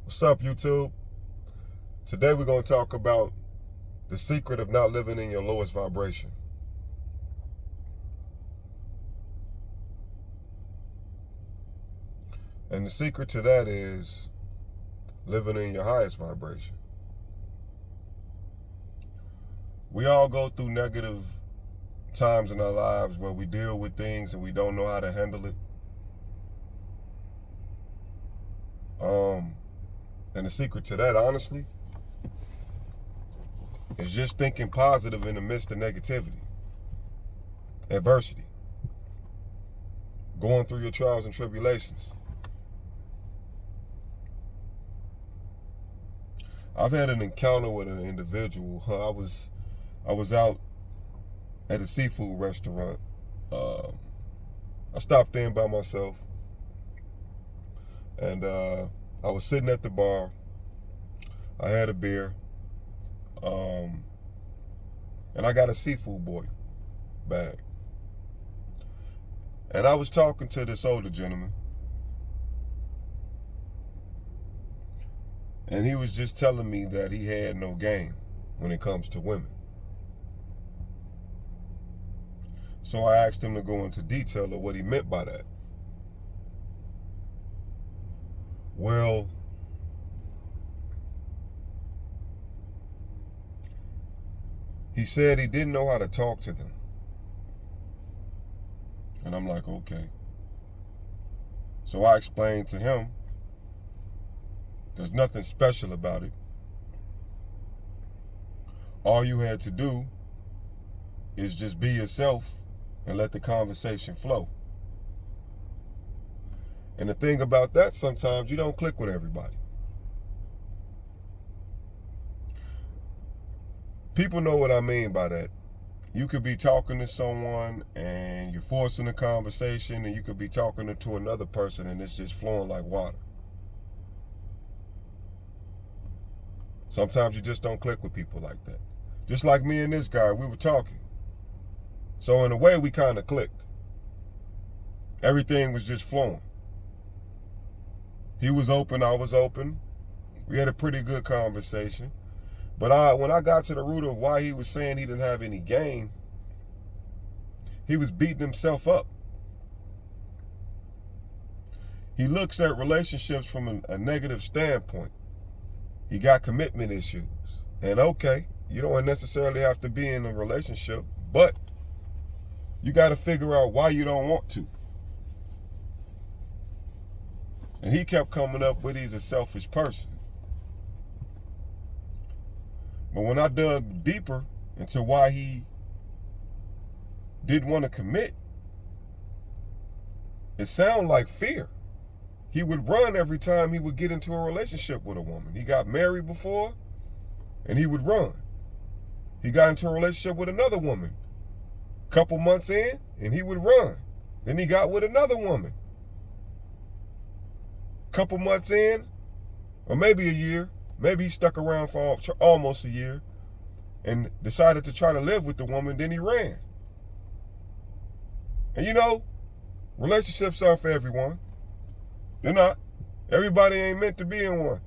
What's up, YouTube? Today we're going to talk about the secret of not living in your lowest vibration. And the secret to that is living in your highest vibration. We all go through negative times in our lives where we deal with things and we don't know how to handle it. And the secret to that, honestly, is just thinking positive in the midst of negativity, adversity, going through your trials and tribulations. I've had an encounter with an individual. I was out at a seafood restaurant. I stopped in by myself, and I was sitting at the bar. I had a beer, and I got a seafood boy bag. And I was talking to this older gentleman, and he was just telling me that he had no game when it comes to women. So I asked him to go into detail of what he meant by that. Well, he said he didn't know how to talk to them. And I'm like, okay. So I explained to him, there's nothing special about it. All you had to do is just be yourself and let the conversation flow. And the thing about that, sometimes you don't click with everybody. People know what I mean by that. You could be talking to someone and you're forcing a conversation, and you could be talking to another person and it's just flowing like water. Sometimes you just don't click with people like that. Just like me and this guy, we were talking. So in a way, we kind of clicked. Everything was just flowing. He was open, I was open. We had a pretty good conversation. But when I got to the root of why he was saying he didn't have any game, he was beating himself up. He looks at relationships from a negative standpoint. He got commitment issues. And okay, you don't necessarily have to be in a relationship, but you got to figure out why you don't want to. And he kept coming up with he's a selfish person. But when I dug deeper into why he didn't want to commit, it sounded like fear. He would run every time he would get into a relationship with a woman. He got married before, and he would run. He got into a relationship with another woman. Couple months in, and he would run. Then he got with another woman. Couple months in, or maybe a year, maybe he stuck around for almost a year and decided to try to live with the woman, then he ran. And you know, relationships aren't for everyone. They're not. Everybody ain't meant to be in one.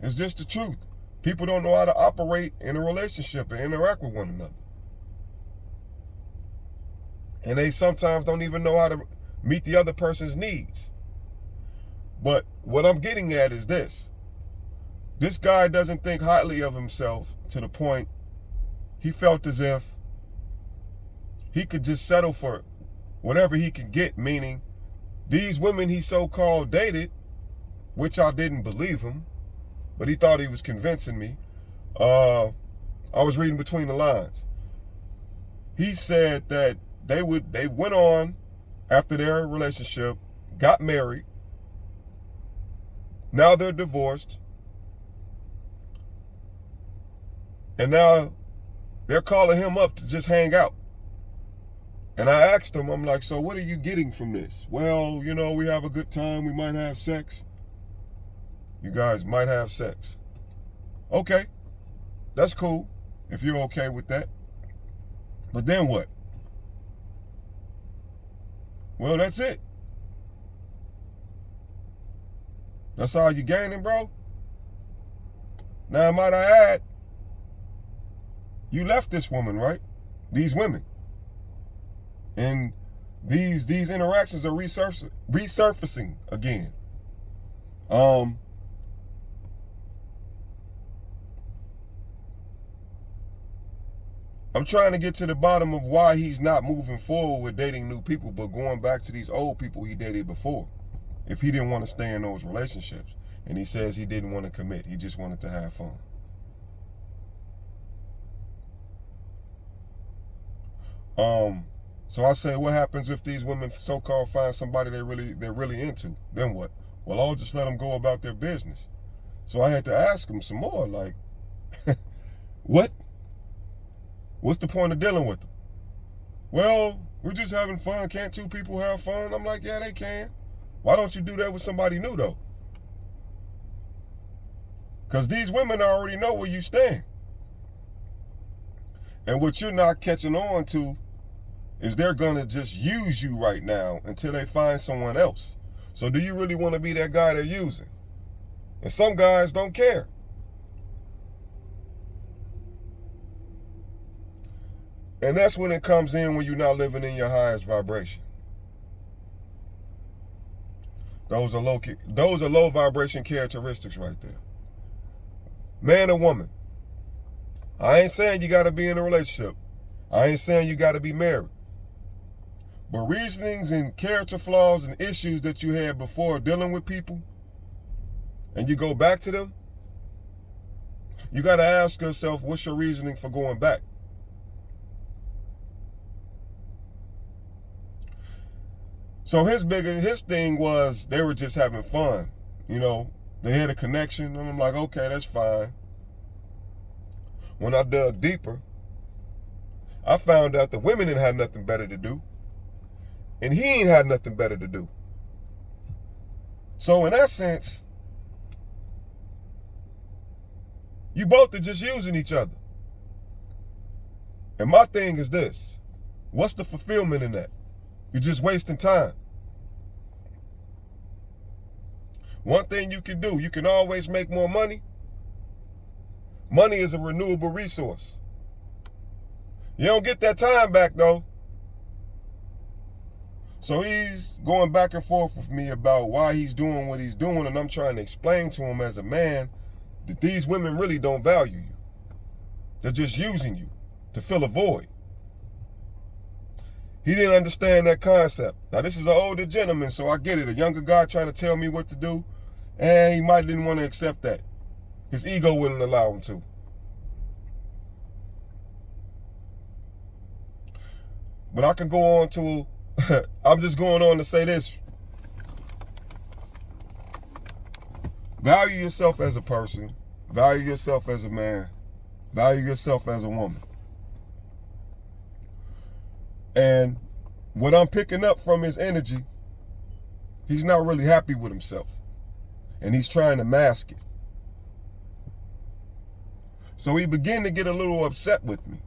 It's just the truth. People don't know how to operate in a relationship and interact with one another. And they sometimes don't even know how to meet the other person's needs. But what I'm getting at is this. This guy doesn't think highly of himself to the point he felt as if he could just settle for whatever he could get, meaning these women he so-called dated, which I didn't believe him, but he thought he was convincing me. I was reading between the lines. He said that they went on after their relationship, got married, now they're divorced, and now they're calling him up to just hang out. And I asked him, I'm like, so what are you getting from this? Well, you know, we have a good time. We might have sex. You guys might have sex. Okay, that's cool if you're okay with that. But then what? Well, that's it. That's all you gaining, bro? Now, might I add, you left this woman, right? These women. And these interactions are resurfacing again. I'm trying to get to the bottom of why he's not moving forward with dating new people, but going back to these old people he dated before. If he didn't want to stay in those relationships. And he says he didn't want to commit. He just wanted to have fun. So I say, what happens if these women so-called find somebody they're really into? Then what? Well, I'll just let them go about their business. So I had to ask him some more, like, what? What's the point of dealing with them? Well, we're just having fun. Can't two people have fun? I'm like, yeah, they can. Why don't you do that with somebody new, though? Because these women already know where you stand. And what you're not catching on to is they're going to just use you right now until they find someone else. So do you really want to be that guy they're using? And some guys don't care. And that's when it comes in when you're not living in your highest vibration. Those are low vibration characteristics right there. Man or woman. I ain't saying you got to be in a relationship. I ain't saying you got to be married. But reasonings and character flaws and issues that you had before dealing with people, and you go back to them, you got to ask yourself, what's your reasoning for going back? So his thing was they were just having fun. You know, they had a connection, and I'm like, okay, that's fine. When I dug deeper, I found out the women didn't have nothing better to do, and he ain't had nothing better to do. So in that sense, you both are just using each other. And my thing is this: what's the fulfillment in that? You're just wasting time. One thing you can do, you can always make more money. Money is a renewable resource. You don't get that time back, though. So he's going back and forth with me about why he's doing what he's doing, and I'm trying to explain to him as a man that these women really don't value you. They're just using you to fill a void. He didn't understand that concept. Now, this is an older gentleman, so I get it. A younger guy trying to tell me what to do, and he might didn't want to accept that. His ego wouldn't allow him to. But I can go on to, I'm just going on to say this. Value yourself as a person. Value yourself as a man. Value yourself as a woman. And what I'm picking up from his energy, he's not really happy with himself. And he's trying to mask it. So he began to get a little upset with me.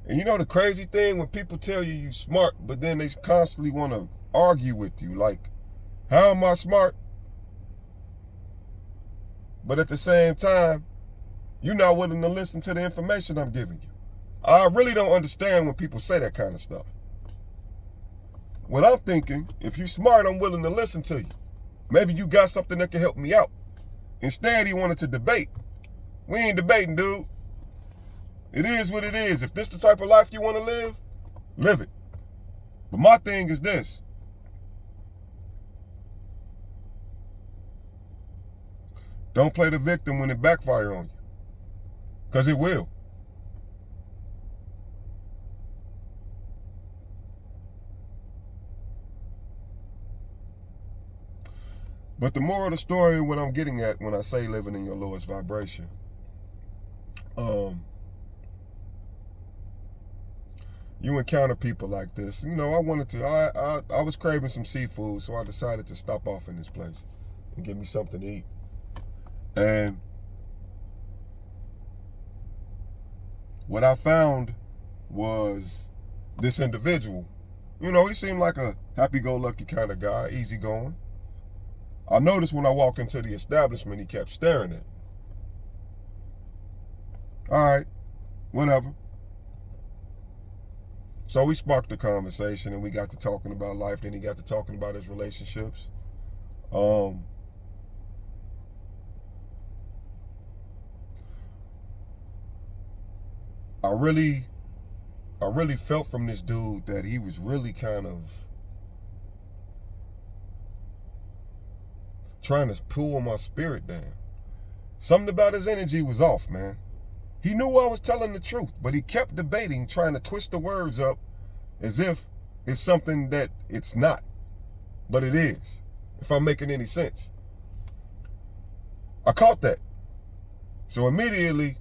And you know the crazy thing, when people tell you you're smart, but then they constantly want to argue with you. Like, how am I smart? But at the same time, you're not willing to listen to the information I'm giving you. I really don't understand when people say that kind of stuff. What I'm thinking, if you're smart, I'm willing to listen to you. Maybe you got something that can help me out. Instead, he wanted to debate. We ain't debating, dude. It is what it is. If this the type of life you want to live, live it. But my thing is this. Don't play the victim when it backfire on you. Because it will. But the moral of the story, what I'm getting at when I say living in your lowest vibration, you encounter people like this. You know, I was craving some seafood, so I decided to stop off in this place and get me something to eat. And what I found was this individual You know, he seemed like a happy-go-lucky kind of guy, easygoing. I noticed when I walked into the establishment, he kept staring at me. All right, whatever. So we sparked the conversation and we got to talking about life. Then he got to talking about his relationships. I really felt from this dude that he was really kind of trying to pull my spirit down. Something about his energy was off, man. He knew I was telling the truth, but he kept debating, trying to twist the words up as if it's something that it's not, but it is, if I'm making any sense. I caught that. So immediately,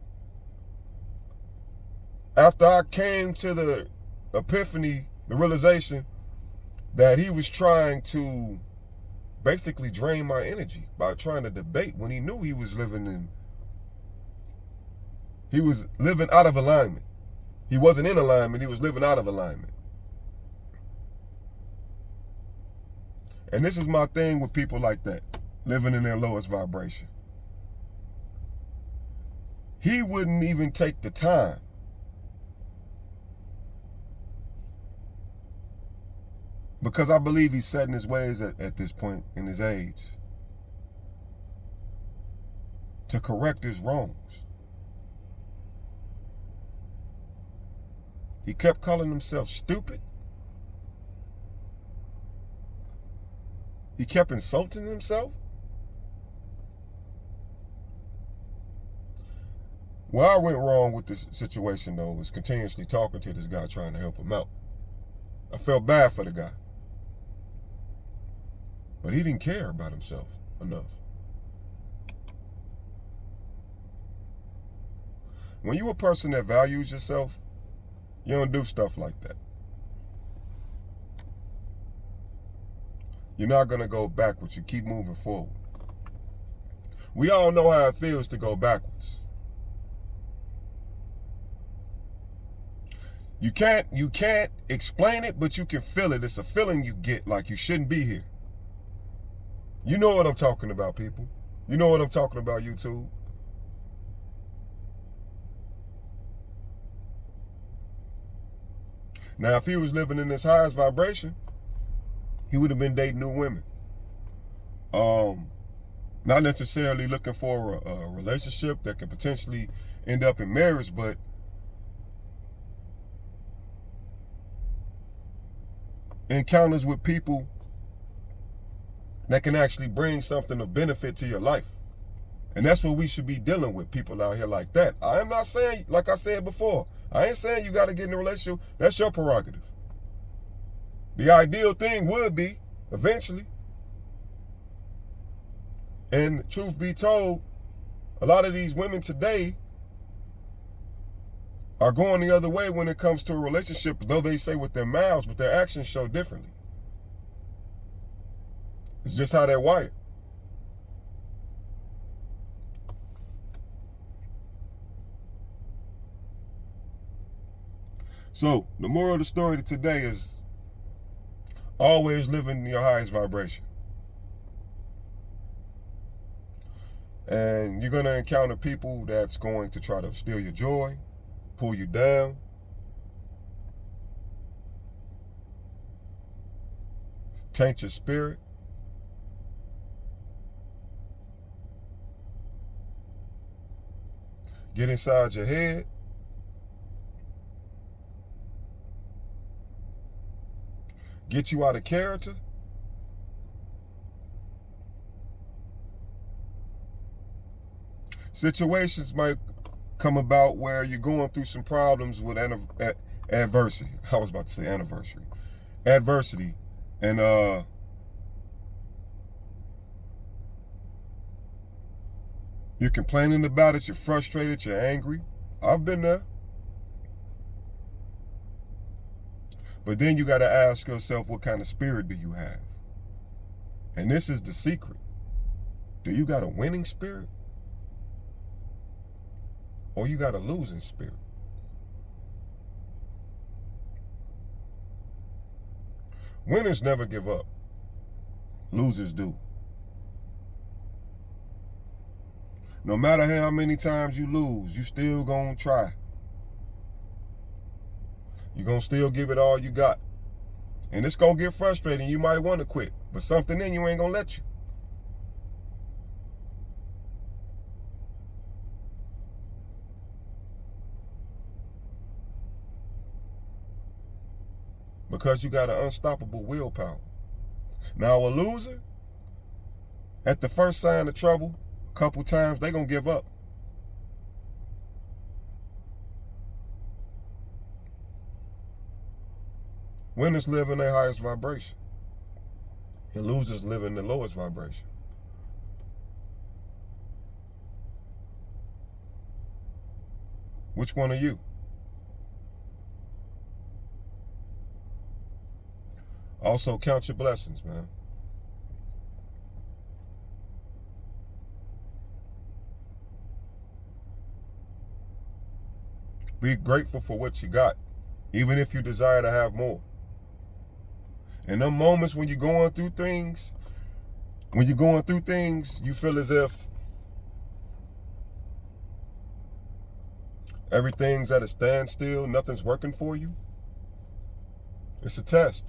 after I came to the epiphany, the realization that he was trying to basically drain my energy by trying to debate when he knew he was living out of alignment. He wasn't in alignment, he was living out of alignment. And this is my thing with people like that, living in their lowest vibration. He wouldn't even take the time because I believe he's set in his ways at this point in his age to correct his wrongs. He kept calling himself stupid. He kept insulting himself. Where I went wrong with this situation, though, was continuously talking to this guy, trying to help him out. I felt bad for the guy. But he didn't care about himself enough. When you're a person that values yourself, you don't do stuff like that. You're not going to go backwards. You keep moving forward. We all know how it feels to go backwards. You can't explain it, but you can feel it. It's a feeling you get like you shouldn't be here. You know what I'm talking about, people. You know what I'm talking about, YouTube. Now, if he was living in his highest vibration, he would have been dating new women. Not necessarily looking for a relationship that could potentially end up in marriage, but encounters with people that can actually bring something of benefit to your life. And that's what we should be dealing with, people out here like that. I am not saying, like I said before, I ain't saying you got to get in a relationship. That's your prerogative. The ideal thing would be, eventually, and truth be told, a lot of these women today are going the other way when it comes to a relationship, though they say with their mouths, but their actions show differently. It's just how they're wired. So, the moral of the story today is always live in your highest vibration. And you're going to encounter people that's going to try to steal your joy, pull you down, taint your spirit. Get inside your head. Get you out of character. Situations might come about where you're going through some problems with adversity. I was about to say anniversary. Adversity. And you're complaining about it, you're frustrated, you're angry. I've been there. But then you got to ask yourself, what kind of spirit do you have? And this is the secret. Do you got a winning spirit? Or you got a losing spirit? Winners never give up. Losers do. No matter how many times you lose, you still gonna try. You're gonna still give it all you got. And it's gonna get frustrating. You might want to quit, but something in you ain't gonna let you. Because you got an unstoppable willpower. Now a loser, at the first sign of trouble, a couple times, they gonna give up. Winners live in their highest vibration, and losers live in the lowest vibration. Which one are you? Also, count your blessings, man. Be grateful for what you got, even if you desire to have more. In them moments when you're going through things, you feel as if everything's at a standstill, nothing's working for you. It's a test.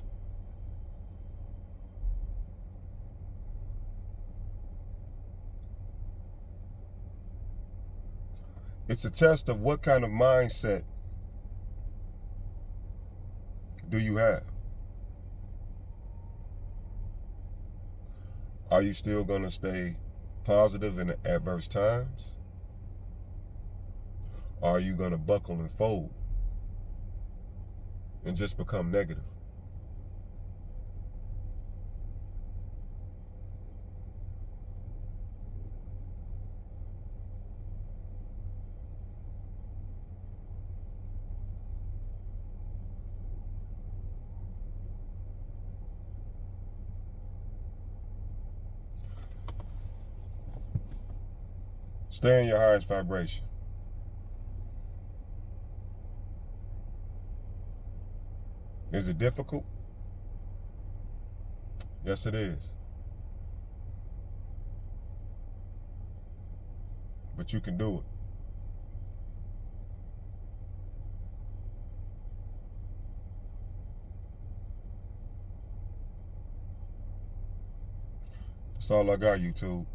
It's a test of what kind of mindset do you have. Are you still going to stay positive in the adverse times? Or are you going to buckle and fold and just become negative? Stay in your highest vibration. Is it difficult? Yes, it is. But you can do it. That's all I got, YouTube.